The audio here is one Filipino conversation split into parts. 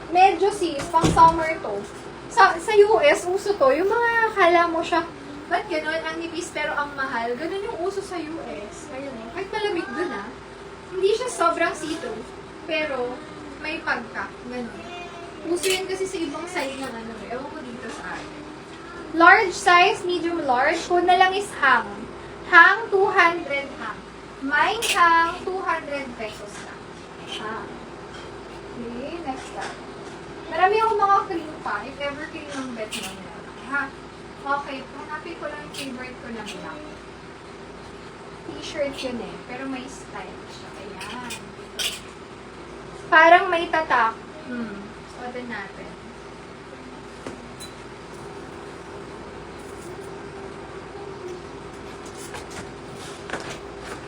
Medyo sis, pang summer to. Sa US, uso to. Yung mga kala mo siya, ba't ganun? Ang nipis pero ang mahal. Ganun yung uso sa US. Ayun eh. Kahit malamig dun ah. Hindi siya sobrang see-through. Pero, may pagka. Ganun. Uso yun kasi sa ibang side ng ano. Ewan ko dito sa akin. Large size, medium large. Kung na lang is hang. Hang, 200 hang. Mine hang, 200 pesos lang. Okay, next up. Marami akong mga cream pa. If ever cream ng bet mo na. Ha? Okay, hanapin ko lang yung favorite ko na black. T-shirt yun eh. Pero may style siya. Ayan. Parang may tatak. Suotin natin.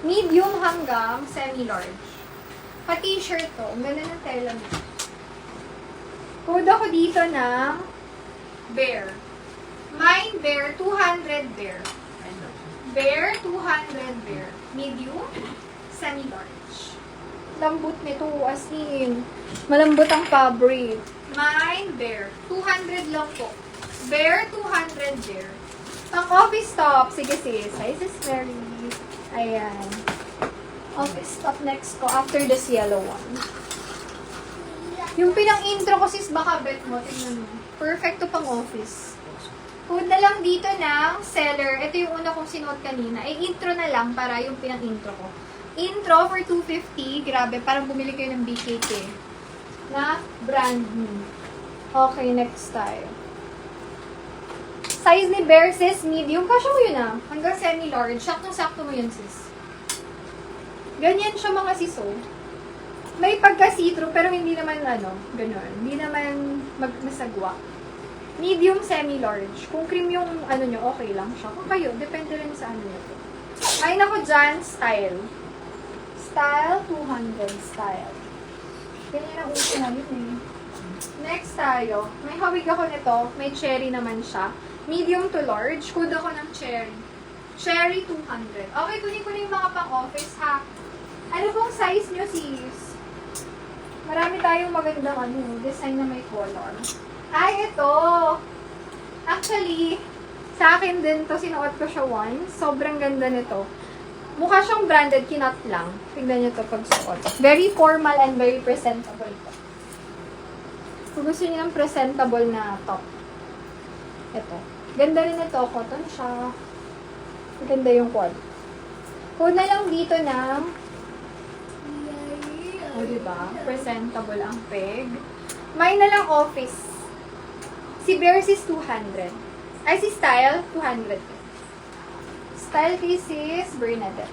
Medium hanggang semi-large. Pa-t-shirt to. Ang ganda ng tela mo. Code ako dito ng Bear. Mine Bear, 200 Bear. Bear, 200 Bear. Medium, semi-large. Lambot nito, as in. Malambot ang fabric. Mine Bear, 200 lang po. Bear, 200 Bear. Ang office top, sige sis. Hi sis Mary. Ayan. Office top next ko after this yellow one. Yung pinang-intro ko sis, baka bet mo. Tingnan mo. Perfecto pang office. Code na lang dito ng seller. Ito yung una kong sinuot kanina. Intro na lang para yung pinang-intro ko. Intro for 250. Grabe, parang bumili kayo ng BKK. Na brand new. Okay, next tayo. Size ni Bear sis, medium. Kasya mo yun ah. Hanggang semi-large. Saktong-sakto mo yun sis. Ganyan siya mga sis oh. May pagka-see-through, pero hindi naman gano'n. Hindi naman masagwa. Medium, semi-large. Kung cream yung nyo, okay lang siya. Kung kayo, depende rin sa ano nyo. Ay, nako dyan, style. Style, 200 style. Ganyan ang uso namin eh. Next tayo. May hawig ako nito. May cherry naman siya. Medium to large. Code ako ng cherry. Cherry, 200. Okay, kunin ko na yung mga pang-office ha. Ano pong size nyo, sis? Marami tayong magandang design na may color. Ay, ito! Actually, sa akin din to, sinuot ko siya once. Sobrang ganda nito. Mukha siyang branded, kinot lang. Tignan niyo to pag suot. Very formal and very presentable to. Kung gusto niyo ng presentable na top. Ito. Ganda rin ito. Cotton siya. Ganda yung quality. Kung na lang dito ng diba? Presentable ang peg. May na lang office. Si Bear is 200. Ay, si Style, 200. Style piece is Bernadette.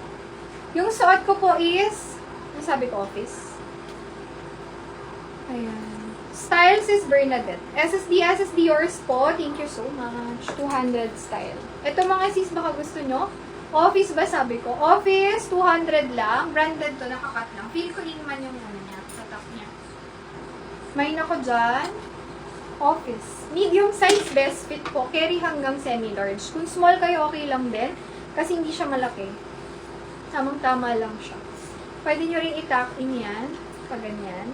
Yung suot ko po is, ano sabi ko, office? Ayan. Styles is Bernadette. SSD yours po. Thank you so much. 200 style. Ito mga sis, baka gusto nyo. Office ba sabi ko? Office, 200 lang. Branded to, nakakat lang. Feel ko man yung niya, sa top niya. May nako dyan. Office. Medium size best fit po. Carry hanggang semi-large. Kung small kayo, okay lang din. Kasi hindi siya malaki. Tamang-tama lang siya. Pwede nyo rin i-tuck in yan. Pag ganyan.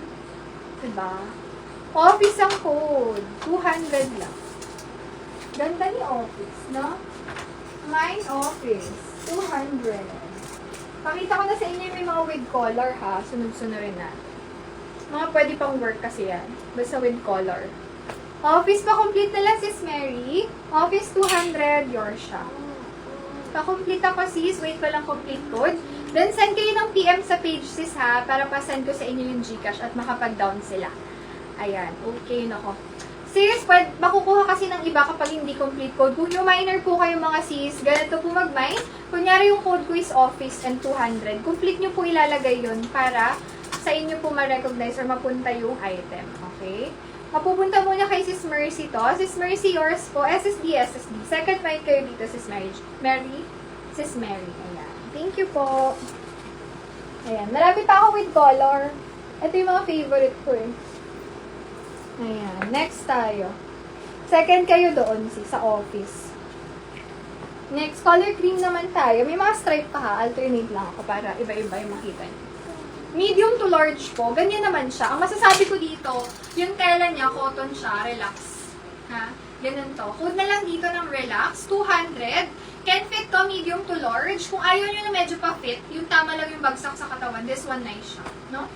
Diba? Office ang code. 200 lang. Ganda ni office, no? Mine office. 200. Pakita ko na sa inyo may mga with color ha. Sunod-sunod rin natin. Mga pwede pang work kasi yan. Basta with color. Office pa complete na lang sis Mary. Office 200. Yours siya. Pa-complete ako sis. Wait ko lang complete code. Then send kayo ng PM sa page sis ha. Para pa-send ko sa inyo yung Gcash at makapag-down sila. Ayan. Okay nako. Sis, makukuha kasi ng iba kapag hindi complete code. Kung yung minor po kayo mga sis, ganito po mag-mine. Kunyari yung code ko is office and 200. Complete nyo po ilalagay yun para sa inyo po ma-recognize or mapunta yung item. Okay? Mapupunta muna kay Sis Mercy to. Sis Mercy, yours po. SSD. Second mic kayo dito, Sis Mary. Sis Mary. Ayan. Thank you po. Ayan. Marami pa ako with color. Ito yung mga favorite ko eh. Ayan. Next tayo. Second kayo doon, sis, sa office. Next, color cream naman tayo. May mga stripe pa ha. Alternate lang ako para iba-iba yung makita niyo. Medium to large po. Ganyan naman siya. Ang masasabi ko dito, yung tela niya, cotton siya, relax. Ha? Ganun to. Code na lang dito ng relax. 200. Can fit to medium to large. Kung ayaw nyo na medyo pa fit, yung tama lang yung bagsak sa katawan, this one nice siya. No?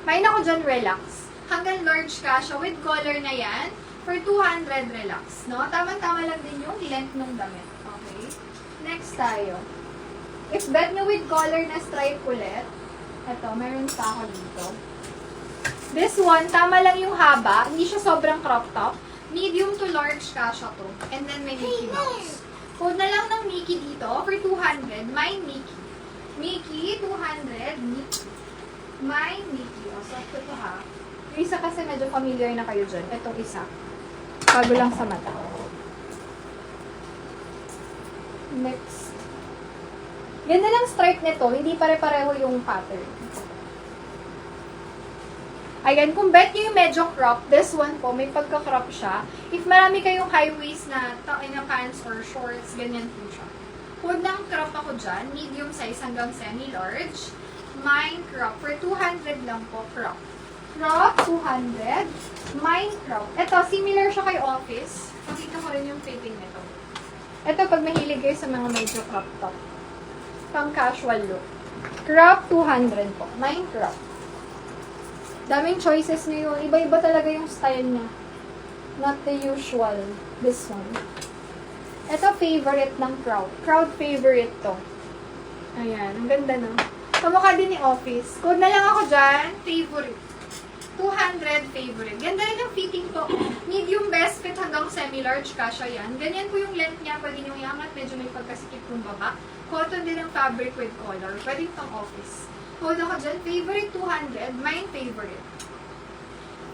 May ako dyan, relax. Hanggang large ka siya with collar na yan. For 200, relax. No? Tama-tama lang din yung length ng damit. Okay? Next tayo. If bet nyo with collar na stripe ulit, eto, meron pa ako dito. This one, tama lang yung haba. Hindi siya sobrang crop top. Medium to large ka siya to. And then may Mickey Mouse. Code na lang ng Mickey dito for 200. My Mickey. Mickey, 200. My Mickey. O, so ito ha. Yung isa kasi medyo familiar na kayo dyan. Itong isa. Bago lang sa mata. Next. Ganda ng stripe nito. Hindi pare-pareho yung pattern. Ayan, kung bet nyo yung medyo crop, this one po, may pagka-crop siya. If marami kayong high waist na pants or shorts, ganyan po siya. Huwag nang crop ako dyan, medium size hanggang semi-large. Mine crop, for 200 lang po, crop. Crop, 200. Mine crop. Ito, similar siya kay office. Pakita ko rin yung fitting nito. Ito, pag mahilig kayo sa mga medyo crop top. Pang casual look. Crop, 200 po. Mine crop. Daming choices niyo yun. Iba-iba talaga yung style niya. Not the usual. This one. Ito, favorite ng crowd. Crowd favorite to. Ayan. Ang ganda no? Kamukha din ni Office. Code na lang ako dyan. Favorite. 200 favorite. Ganda rin yung fitting po. Medium best fit hanggang semi-large kasha yan. Ganyan po yung length niya. Pwede nyo iangat. Medyo may pagkasikip yung baba. Cotton din ang fabric with color. Pwede pang Office. Code ako dyan. Favorite 200. Mine favorite.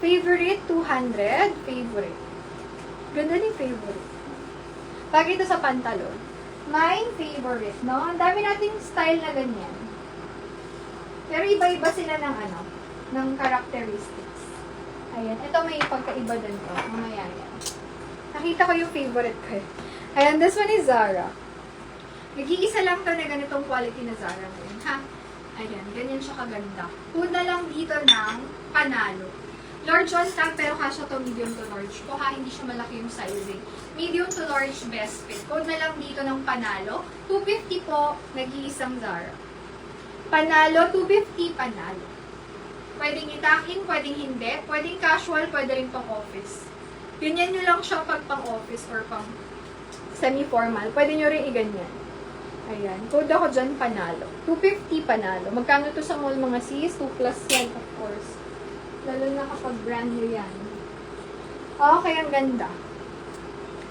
Favorite 200. Favorite. Ganda ni favorite. Bagay ito sa pantalon. Mine favorite. No? Ang dami nating style na ganyan. Pero iba-iba sila ng ano, ng characteristics. Ayan. Ito may pagkaiba din to. Mamaya yan. Nakita ko yung favorite ko. Ayan. This one is Zara. Nag-iisa lang to na ganitong quality na Zara ngayon. Ha? Ayan, ganyan siya kaganda. Code na lang dito ng panalo. Large on top, pero kasya to medium to large po ha, hindi siya malaki yung sizing. Medium to large best fit. Code na lang dito ng panalo. 250 po, nag-iisang Zara. Panalo, 250, panalo. Pwedeng itakin, pwedeng hindi. Pwedeng casual, pwede rin pang office. Ganyan nyo lang siya pag pang office or pang semi-formal. Pwede nyo rin iganyan. Ayan. Code ako dyan, panalo. 250 panalo. Magkano to sa mall mga sis? 2 plus yan, of course. Lalo na kapag brand new yan. Okay, ang ganda.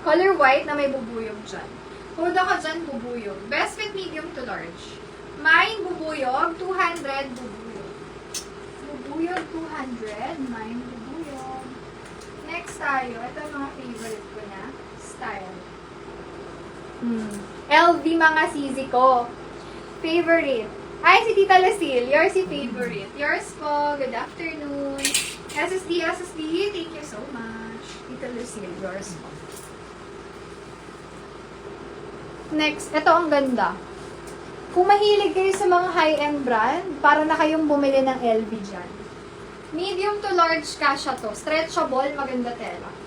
Color white na may bubuyog dyan. Code ako dyan, bubuyog. Best fit medium to large. Mine, bubuyog. 200, bubuyog. Bubuyog, 200. Mine, bubuyog. Next tayo. Ito ang mga favorite ko na style. LV mga sisi ko. Favorite. Ay, si Tita Lucille. Yours si favorite. Yours po. Good afternoon. SSD. Thank you so much. Tita Lucille. Yours po. Next. Ito ang ganda. Kung mahilig kayo sa mga high-end brand, para na kayong bumili ng LV dyan. Medium to large kasha to. Stretchable. Maganda tela.